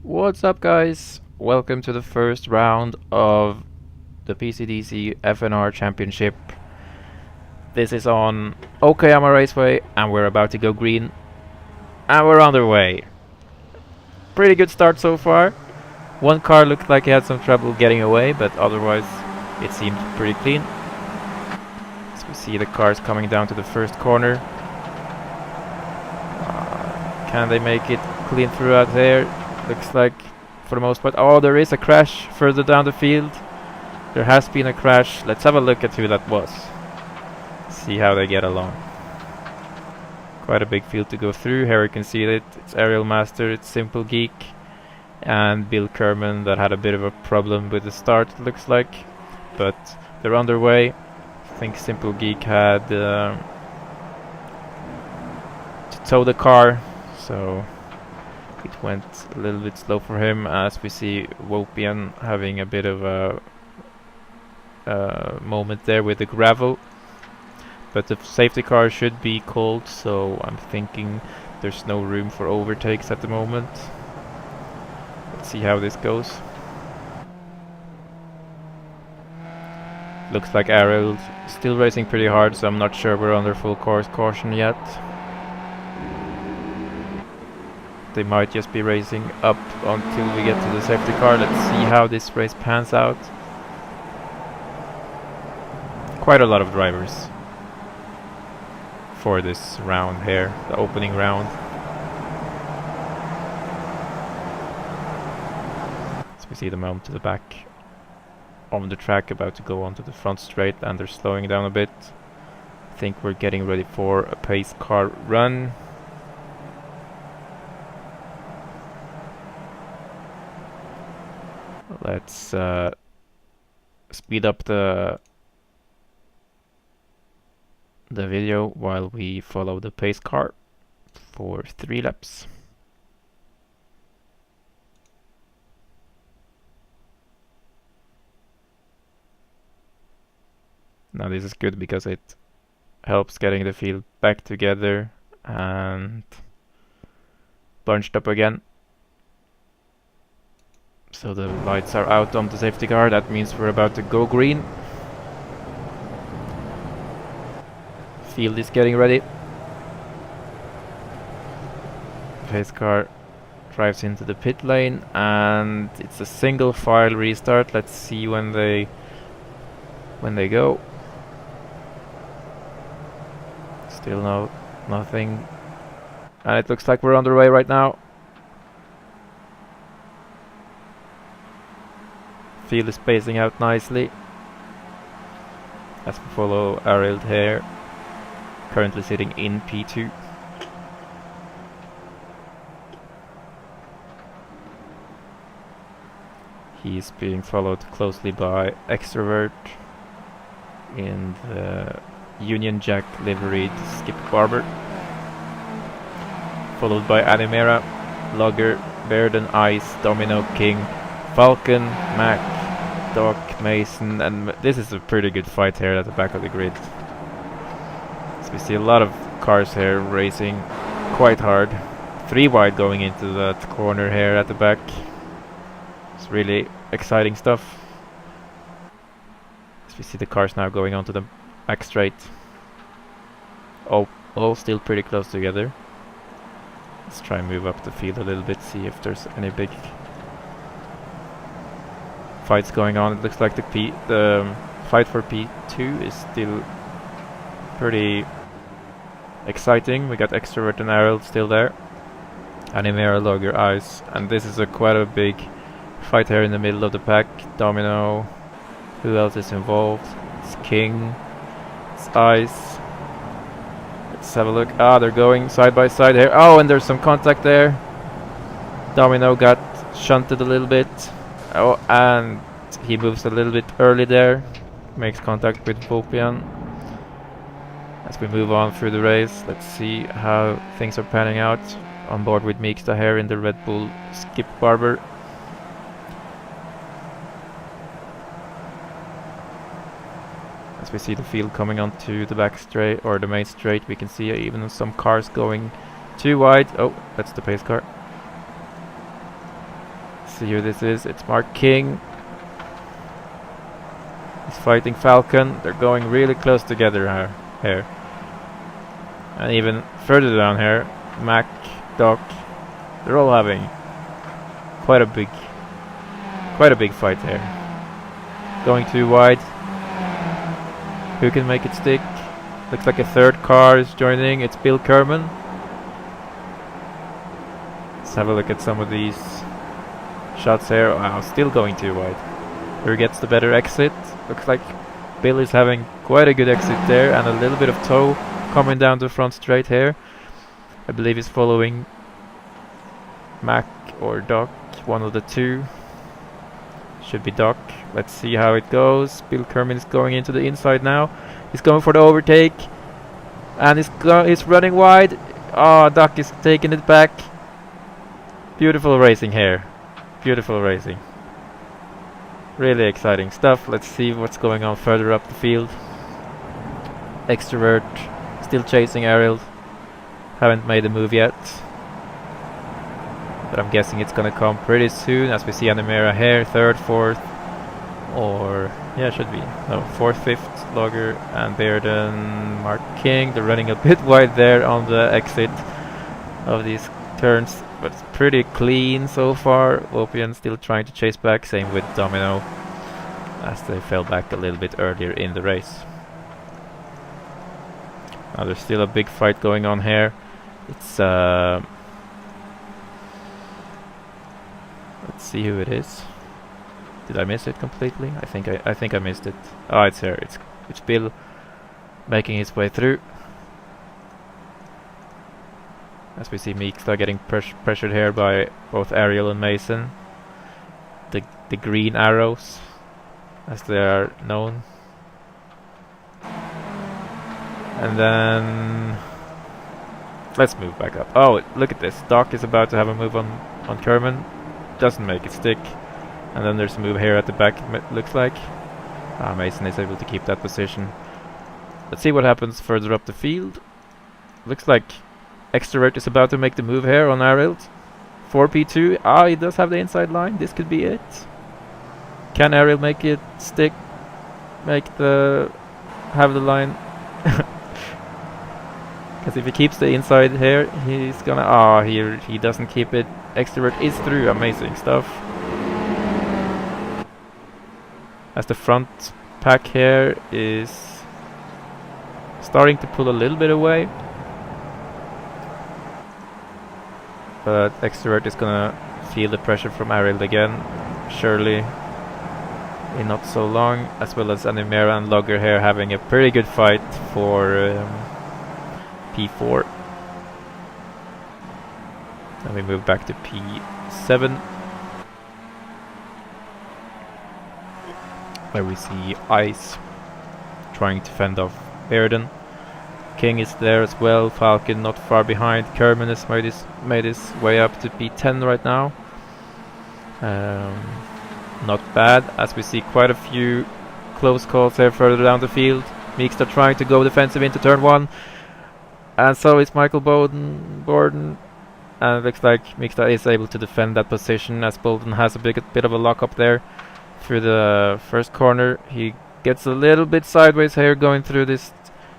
What's up, guys? Welcome to the first round of the PCDC FNR Championship. This is on Okayama Raceway, and we're about to go green, and we're on the way. Pretty good start so far. One car looked like he had some trouble getting away, but otherwise it seemed pretty clean. As we see the cars coming down to the first corner. Can they make it clean throughout there? Looks like for the most part. Oh, there is a crash further down the field. There has been a crash. Let's have a look at who that was. See how they get along. Quite a big field to go through. Here you can see it. It's Aerial Master, it's Simple Geek, and Bill Kerman that had a bit of a problem with the start, it looks like. But they're on their way. I think Simple Geek had to tow the car, so it went a little bit slow for him, as we see Wopian having a bit of a moment there with the gravel. But the safety car should be called, so I'm thinking there's no room for overtakes at the moment. Let's see how this goes. Looks like Ariel's still racing pretty hard, so I'm not sure we're under full course caution yet. They might just be racing up until we get to the safety car. Let's see how this race pans out. Quite a lot of drivers for this round here, the opening round. So we see them out to the back on the track, about to go onto the front straight, and they're slowing down a bit. I think we're getting ready for a pace car run. Let's speed up the video while we follow the pace car for 3 laps. Now this is good because it helps getting the field back together and bunched up again. So the lights are out on the safety car. That means we're about to go green. Field is getting ready. Pace car drives into the pit lane, and it's a single file restart. Let's see when they go. Still nothing, and it looks like we're on the way right now. Field is spacing out nicely as we follow Ariel here, currently sitting in P2. He's being followed closely by Extrovert in the Union Jack liveried Skip Barber, followed by Animera, Logger, Bearden, Ice, Domino, King, Falcon, Mac, Doc, Mason, and this is a pretty good fight here at the back of the grid. So we see a lot of cars here racing quite hard. 3 wide going into that corner here at the back. It's really exciting stuff. As we see the cars now going onto the back straight. Oh, all still pretty close together. Let's try and move up the field a little bit, see if there's any big fights going on. It looks like the fight for P2 is still pretty exciting. We got Extrovert and Ariel still there, Animera, Logger, Ice, and this is quite a big fight here in the middle of the pack. Domino, who else is involved? It's King, it's Ice. Let's have a look. Ah, they're going side by side here. Oh, and there's some contact there. Domino got shunted a little bit. Oh, and he moves a little bit early there. Makes contact with Wopian. As we move on through the race, let's see how things are panning out. On board with Meeksta here in the Red Bull Skip Barber. As we see the field coming onto the back straight, or the main straight, we can see even some cars going too wide. Oh, that's the pace car. see who this is. It's Mark King. He's fighting Falcon. They're going really close together here. And even further down here, Mac, Doc, they're all having quite a big fight here. Going too wide. Who can make it stick? Looks like a third car is joining. It's Bill Kerman. Let's have a look at some of these shots here. Wow, still going too wide. Who gets the better exit? Looks like Bill is having quite a good exit there, and a little bit of tow coming down the front straight here. I believe he's following Mac or Doc, one of the two. Should be Doc. Let's see how it goes. Bill Kerman is going into the inside now. He's going for the overtake, and he's running wide. Oh, Doc is taking it back. Beautiful racing here. Beautiful racing. Really exciting stuff. Let's see what's going on further up the field. Extrovert still chasing Ariel. Haven't made a move yet, but I'm guessing it's gonna come pretty soon, as we see Animera here, third, fourth, or yeah, should be no, fourth, fifth, Logger and Bearden, Mark King. They're running a bit wide there on the exit of these turns, but it's pretty clean so far. Opian still trying to chase back, same with Domino, as they fell back a little bit earlier in the race. Now there's still a big fight going on here. It's let's see who it is. Did I miss it completely? I think I missed it. Oh, it's here. It's Bill making his way through. As we see Meeksta getting pressured here by both Ariel and Mason. The green arrows, as they are known. And then let's move back up. Oh, look at this. Doc is about to have a move on Kerman. Doesn't make it stick. And then there's a move here at the back, looks like. Mason is able to keep that position. Let's see what happens further up the field. Looks like Extrovert is about to make the move here on Ariel. 4P2. He does have the inside line. This could be it. Can Ariel make it stick? Have the line? Because if he keeps the inside here, he's gonna... he doesn't keep it. Extrovert is through. Amazing stuff. As the front pack here is starting to pull a little bit away. But Extrovert is gonna feel the pressure from Ariel again, surely in not so long, as well as Animera and Logger here having a pretty good fight for P4. And we move back to P7, where we see Ice trying to fend off Bearden. King is there as well. Falcon not far behind. Kerman has made his way up to P10 right now. Not bad, as we see quite a few close calls here further down the field. Meeksta trying to go defensive into turn 1, and so is Michael Borden. And it looks like Meeksta is able to defend that position, as Bolden has a bit of a lock up there through the first corner. He gets a little bit sideways here going through this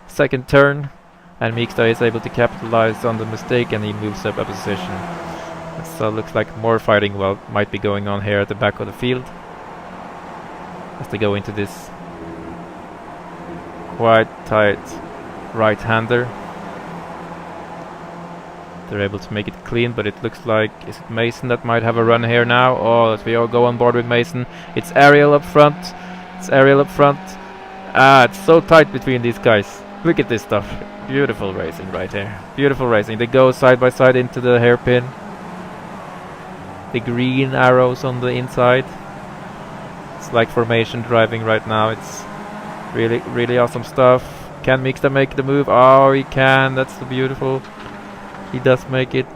second turn, and Meeksta is able to capitalize on the mistake, and he moves up a position. So it looks like more fighting might be going on here at the back of the field as they go into this quite tight right-hander. They're able to make it clean, but it looks like, is it Mason that might have a run here now? Oh, as we all go on board with Mason. It's Ariel up front. It's so tight between these guys. Look at this stuff. Beautiful racing right here. Beautiful racing. They go side by side into the hairpin. The green arrows on the inside. It's like formation driving right now. It's really, really awesome stuff. Can Meeksta make the move? Oh, he can. That's the beautiful. He does make it.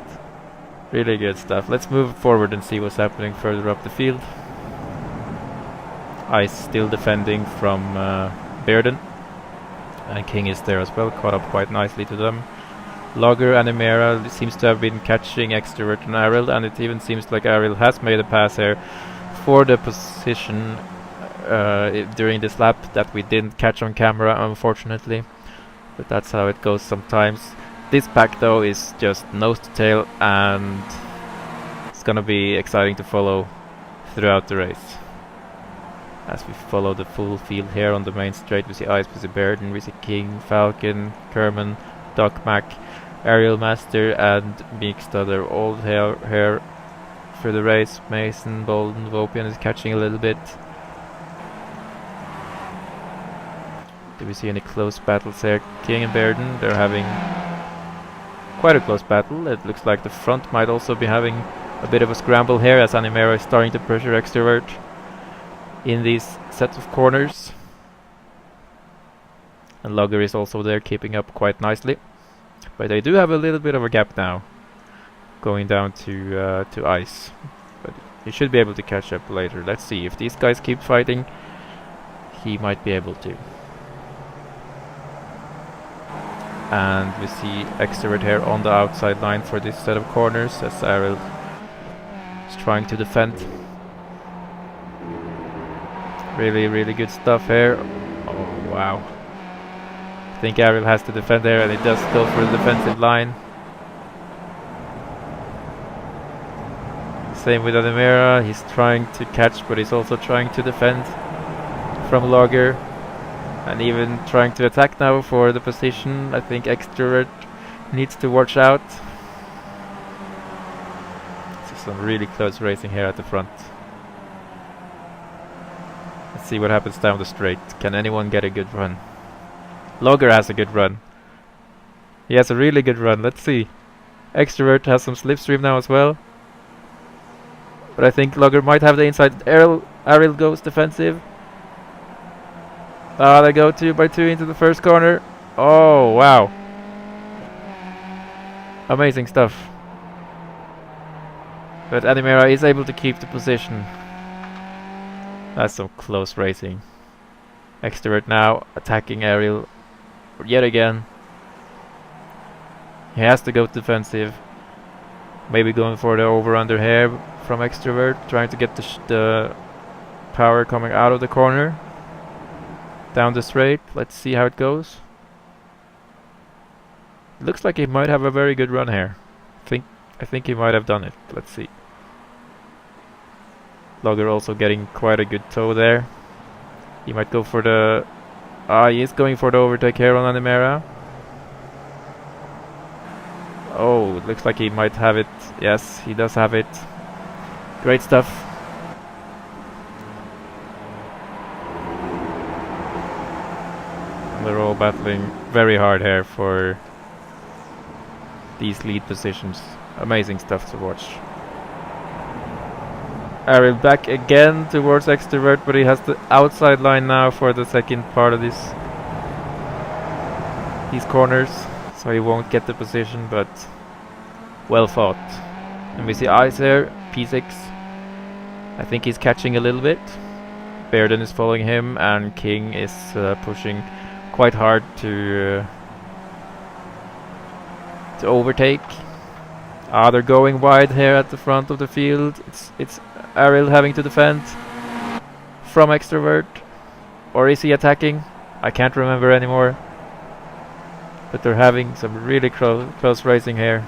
Really good stuff. Let's move forward and see what's happening further up the field. Ice still defending from Bearden. And King is there as well, caught up quite nicely to them. Logger and Emera seems to have been catching Extrovert and Ariel, and it even seems like Ariel has made a pass here for the position during this lap that we didn't catch on camera, unfortunately. But that's how it goes sometimes. This pack though is just nose to tail, and it's gonna be exciting to follow throughout the race. As we follow the full field here on the main straight, we see Ice, we see Bairden, we see King, Falcon, Kerman, Doc Mac, Ariel Master and Meeksta. They're all here for the race. Mason, Bolden, Vopian is catching a little bit. Do we see any close battles here? King and Bairden, they're having quite a close battle. It looks like the front might also be having a bit of a scramble here, as Animera is starting to pressure Extrovert in these sets of corners. And Logger is also there, keeping up quite nicely. But they do have a little bit of a gap now, going down to Ice. But he should be able to catch up later. Let's see, if these guys keep fighting, he might be able to. And we see Extrovert here on the outside line for this set of corners, as Ariel is trying to defend. Really, really good stuff here. Oh, wow. I think Ariel has to defend there, and he does go for the defensive line. Same with Animera. He's trying to catch, but he's also trying to defend from Logger. And even trying to attack now for the position. I think Extrovert needs to watch out. This is some really close racing here at the front. Let's see what happens down the straight. Can anyone get a good run? Logger has a good run. He has a really good run. Let's see. Extrovert has some slipstream now as well. But I think Logger might have the inside. Ariel goes defensive. They go 2x2 into the first corner. Oh, wow. Amazing stuff. But Animera is able to keep the position. That's some close racing. Extrovert now attacking Ariel yet again. He has to go defensive. Maybe going for the over-under here from Extrovert. Trying to get the power coming out of the corner. Down the straight. Let's see how it goes. Looks like he might have a very good run here. I think he might have done it. Let's see. Logger also getting quite a good toe there. He might go for the... he is going for the overtake here on Animera. Oh, it looks like he might have it. Yes, he does have it. Great stuff. They're all battling very hard here for these lead positions. Amazing stuff to watch. Ariel back again towards Extrovert, but he has the outside line now for the second part of these corners, so he won't get the position, but well fought. And we see Ice there, P6. I think he's catching a little bit. Bairden is following him, and King is pushing quite hard to overtake. They're going wide here at the front of the field. It's Ariel having to defend from Extrovert, or is he attacking? I can't remember anymore. But they're having some really close racing here.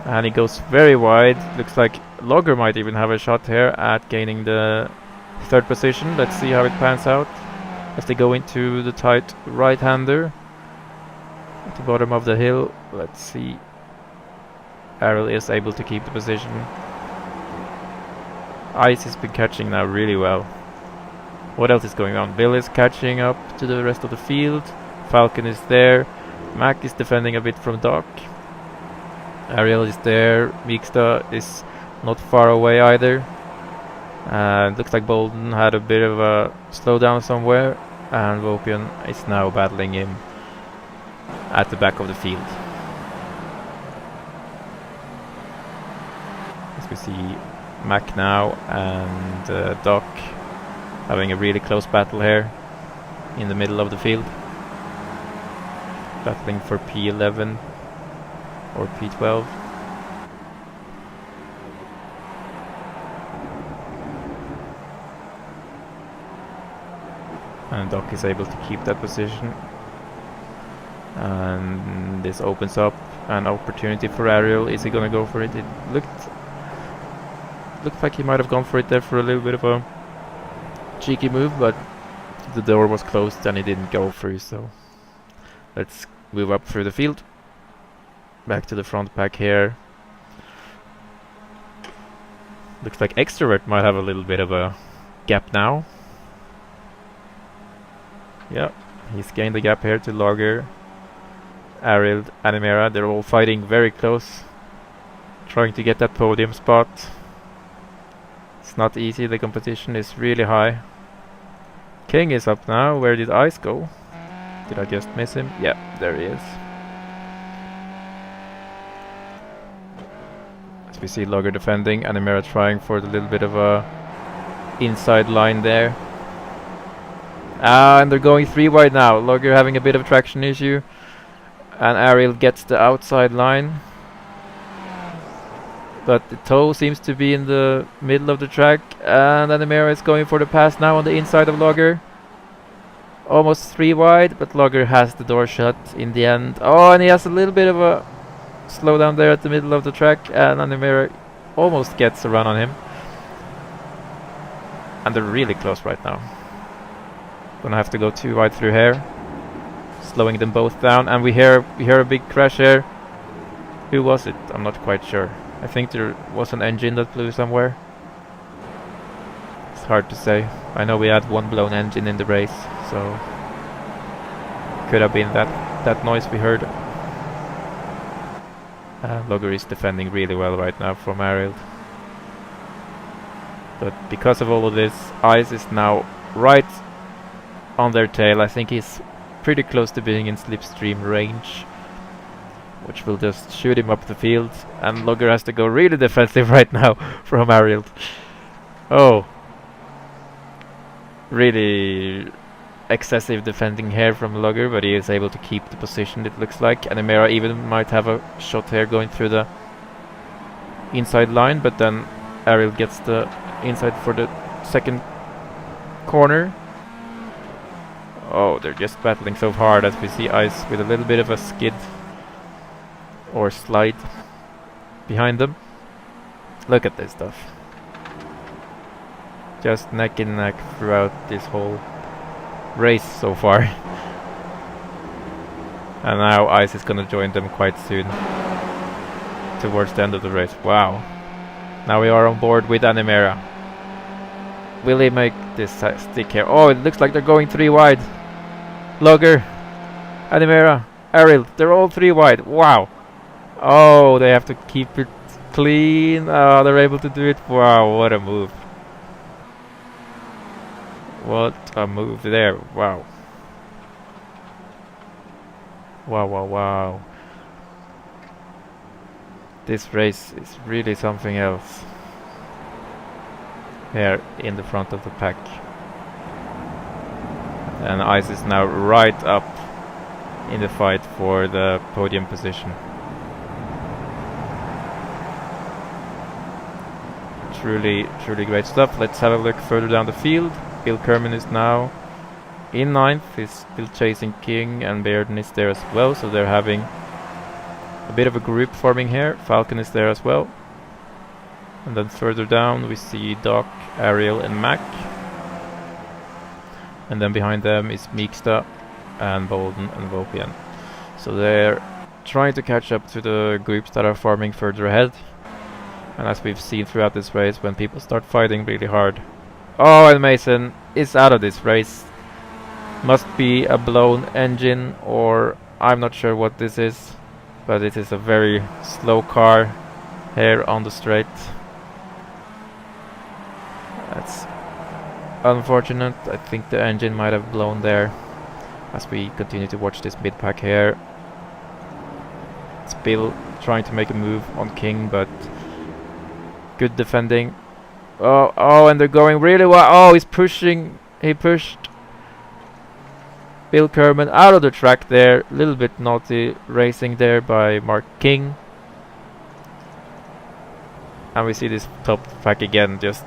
And he goes very wide. Looks like Logger might even have a shot here at gaining the third position. Let's see how it pans out as they go into the tight right-hander at the bottom of the hill. Let's see. Ariel is able to keep the position. Ice has been catching now really well. What else is going on? Bill is catching up to the rest of the field. Falcon is there. Mac is defending a bit from Doc. Ariel is there. Meeksta is not far away either. And looks like Bolden had a bit of a slowdown somewhere, and Vopian is now battling him at the back of the field. As we see Mac now and Doc having a really close battle here in the middle of the field. battling for P11 or P12. And Doc is able to keep that position. And this opens up an opportunity for Ariel. Is he gonna go for it? It looked like he might have gone for it there for a little bit of a cheeky move, but the door was closed and he didn't go through, so let's move up through the field. Back to the front pack here. Looks like Extrovert might have a little bit of a gap now. Yeah, he's gained the gap here to Logger, Ariel, Animera. They're all fighting very close, trying to get that podium spot. It's not easy, the competition is really high. King is up now. Where did Ice go? Did I just miss him? Yeah, there he is. As we see Logger defending, Animera trying for the little bit of a inside line there. And they're going 3 wide now. Logger having a bit of a traction issue. And Ariel gets the outside line. But the toe seems to be in the middle of the track. And Animera is going for the pass now on the inside of Logger. Almost 3 wide, but Logger has the door shut in the end. Oh, and he has a little bit of a slowdown there at the middle of the track. And Animera almost gets a run on him. And they're really close right now. Gonna have to go 2 wide through here, slowing them both down, and we hear a big crash here. Who was it? I'm not quite sure. I think there was an engine that blew somewhere. It's hard to say. I know we had one blown engine in the race, so could have been that noise we heard. Logger is defending really well right now from Ariel, but because of all of this, Ice is now right on their tail. I think he's pretty close to being in slipstream range, which will just shoot him up the field, and Logger has to go really defensive right now from Ariel. Oh, really excessive defending here from Logger, but he is able to keep the position, it looks like. Animera even might have a shot here going through the inside line, but then Ariel gets the inside for the second corner. Oh, they're just battling so hard as we see Ice with a little bit of a skid or slide behind them. Look at this stuff. Just neck and neck throughout this whole race so far. And now Ice is gonna join them quite soon, towards the end of the race. Wow. Now we are on board with Animera. Will he make this stick here? Oh, it looks like they're going 3 wide. Logger, Animera, Ariel, they're all 3 wide. Wow. Oh, they have to keep it clean. Oh, they're able to do it. Wow, what a move. What a move there. Wow. Wow, wow, wow. This race is really something else. Here in the front of the pack. And Ice is now right up in the fight for the podium position. Truly, truly great stuff. Let's have a look further down the field. Bill Kerman is now in 9th. He's still chasing King, and Bearden is there as well. So they're having a bit of a group forming here. Falcon is there as well. And then further down we see Doc, Ariel and Mac. And then behind them is Meeksta and Bolden and Vopian. So they're trying to catch up to the groups that are forming further ahead. And as we've seen throughout this race, when people start fighting really hard. Oh, and Mason is out of this race. Must be a blown engine, or I'm not sure what this is. But it is a very slow car here on the straight. That's unfortunate. I think the engine might have blown there. As we continue to watch this mid-pack here. It's Bill trying to make a move on King, but good defending. Oh, and they're going really well. Oh, he's pushing. He pushed Bill Kerman out of the track there. A little bit naughty racing there by Mark King. And we see this top pack again, just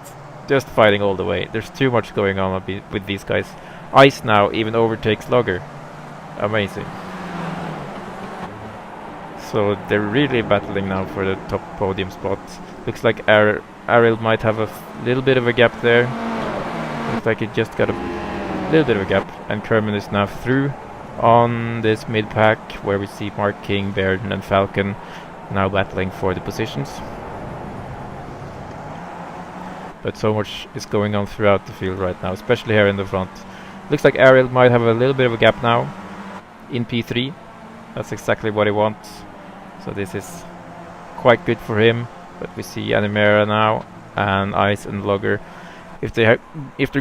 fighting all the way. There's too much going on with these guys. Ice now even overtakes Logger. Amazing. So they're really battling now for the top podium spot. Looks like Ariel might have a little bit of a gap there. Looks like he just got a little bit of a gap. And Kerman is now through on this mid pack, where we see Mark King, Bairden and Falcon now battling for the positions. But so much is going on throughout the field right now, especially here in the front. Looks like Ariel might have a little bit of a gap now in P3. That's exactly what he wants. So this is quite good for him. But we see Animera now and Ice and Logger. If they're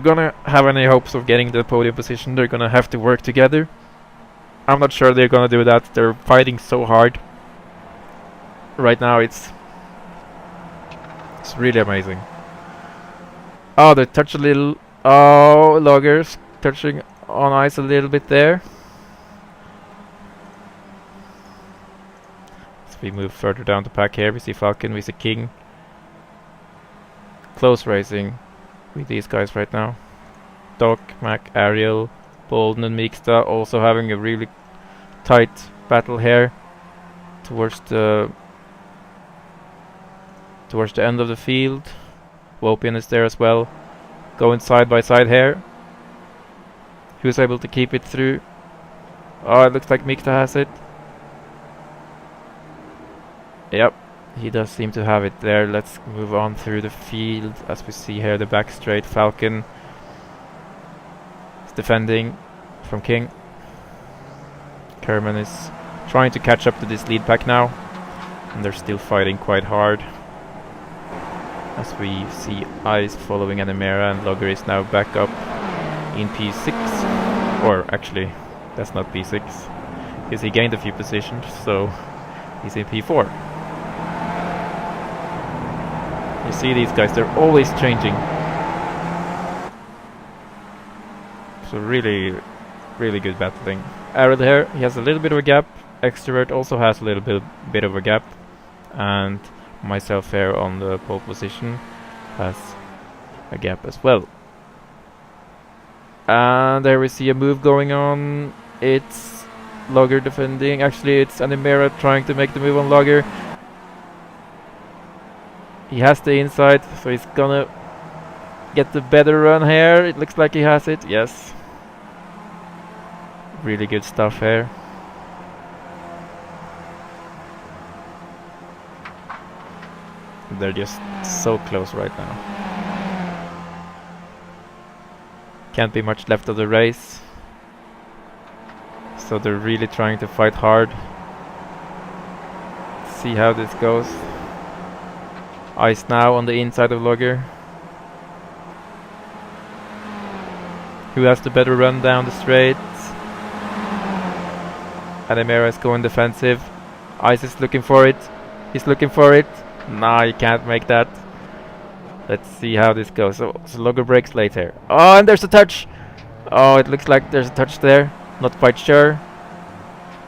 gonna have any hopes of getting the podium position, they're gonna have to work together. I'm not sure they're gonna do that. They're fighting so hard. Right now it's really amazing. Oh, they touch a little. Oh, Logger's touching on Ice a little bit there. As we move further down the pack here, we see Falcon, we see King. Close racing with these guys right now. Doc, Mac, Ariel, Bolden and Meeksta also having a really tight battle here towards the end of the field. Wopian is there as well, going side by side here. Who's able to keep it through? Oh, it looks like Meeksta has it. Yep, he does seem to have it there. Let's move on through the field. As we see here, the back straight, Falcon is defending from King. Kerman is trying to catch up to this lead pack now, and they're still fighting quite hard. As we see Ice following Animera, and Logger is now back up in P6. Or actually, that's not P6, because he gained a few positions, so he's in P4. You see these guys, they're always changing. So really, really good battling. Ariel here, he has a little bit of a gap. Extrovert also has a little bit of a gap. And myself here on the pole position has a gap as well. And there we see a move going on. It's Logger defending. Actually, it's Animera trying to make the move on Logger. He has the inside, so he's gonna get the better run here. It looks like he has it. Yes. Really good stuff here. They're just so close right now. Can't be much left of the race. So they're really trying to fight hard. See how this goes. Ice now on the inside of Logger. Who has the better run down the straight? Animera is going defensive. Ice is looking for it. He's looking for it. Nah, you can't make that. Let's see how this goes. So Logger breaks later. Oh, and there's a touch. Oh, it looks like there's a touch there. Not quite sure.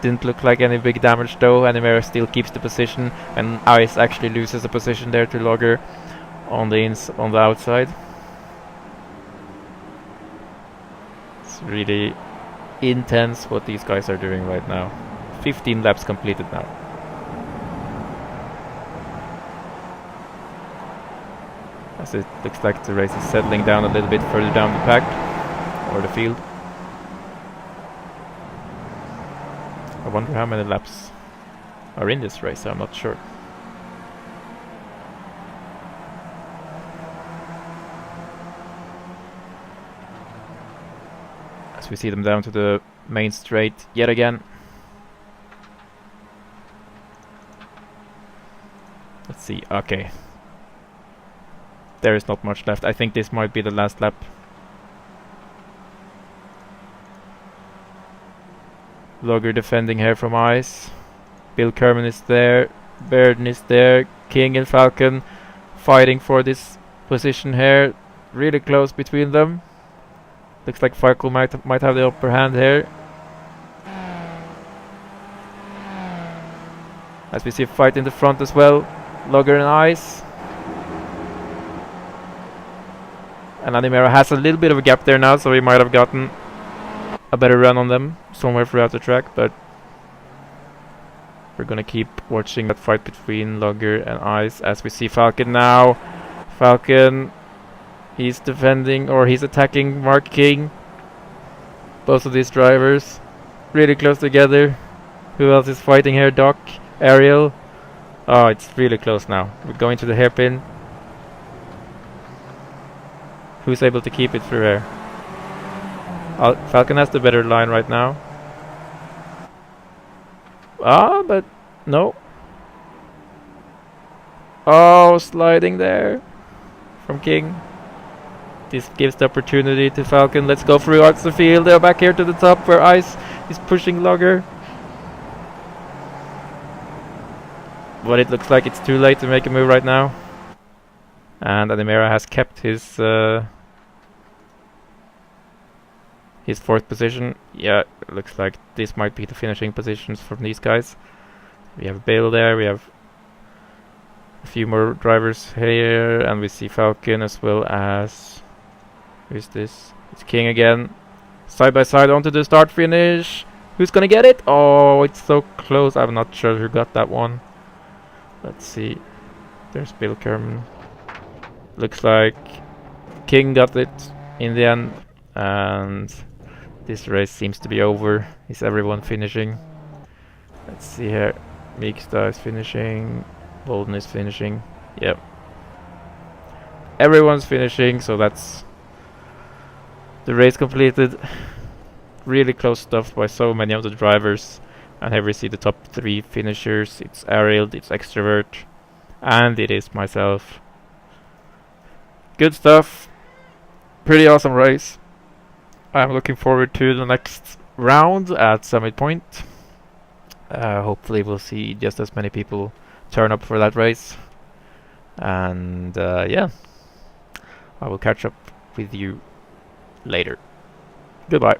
Didn't look like any big damage though. Animera still keeps the position, and Ice actually loses a position there to Logger on the outside. It's really intense what these guys are doing right now. 15 laps completed now. As it looks like the race is settling down a little bit further down the pack or the field. I wonder how many laps are in this race. I'm not sure. As we see them down to the main straight yet again. Let's see. Okay. There is not much left. I think this might be the last lap. Logger defending here from Ice. Bill Kerman is there. Bairden is there. King and Falcon fighting for this position here. Really close between them. Looks like Falcon might have the upper hand here. As we see a fight in the front as well. Logger and Ice. And Animera has a little bit of a gap there now, so he might have gotten a better run on them somewhere throughout the track, but we're gonna keep watching that fight between Logger and Ice as we see Falcon now. Falcon, he's defending, or he's attacking Mark King. Both of these drivers really close together. Who else is fighting here? Doc, Ariel. Oh, it's really close now. We're going to the hairpin. Who's able to keep it through here? Falcon has the better line right now. Ah, but no. Oh, sliding there from King. This gives the opportunity to Falcon. Let's go through the field. They're back here to the top where Ice is pushing Logger. But it looks like it's too late to make a move right now. And Animera has kept his fourth position. Yeah, it looks like this might be the finishing positions from these guys. We have Bale there, we have a few more drivers here, and we see Falcon as well as... Who's this? It's King again. Side by side onto the start finish. Who's gonna get it? Oh, it's so close. I'm not sure who got that one. Let's see. There's Bill Kerman. Looks like King got it in the end, and this race seems to be over. Is everyone finishing? Let's see here. Meeksta is finishing. Bolden is finishing. Yep. Everyone's finishing, so that's the race completed. Really close stuff by so many of the drivers. And here we see the top 3 finishers. It's Ariel, it's Extrovert, and it is myself. Good stuff. Pretty awesome race. I'm looking forward to the next round at Summit Point. Hopefully we'll see just as many people turn up for that race. And yeah, I will catch up with you later. Goodbye.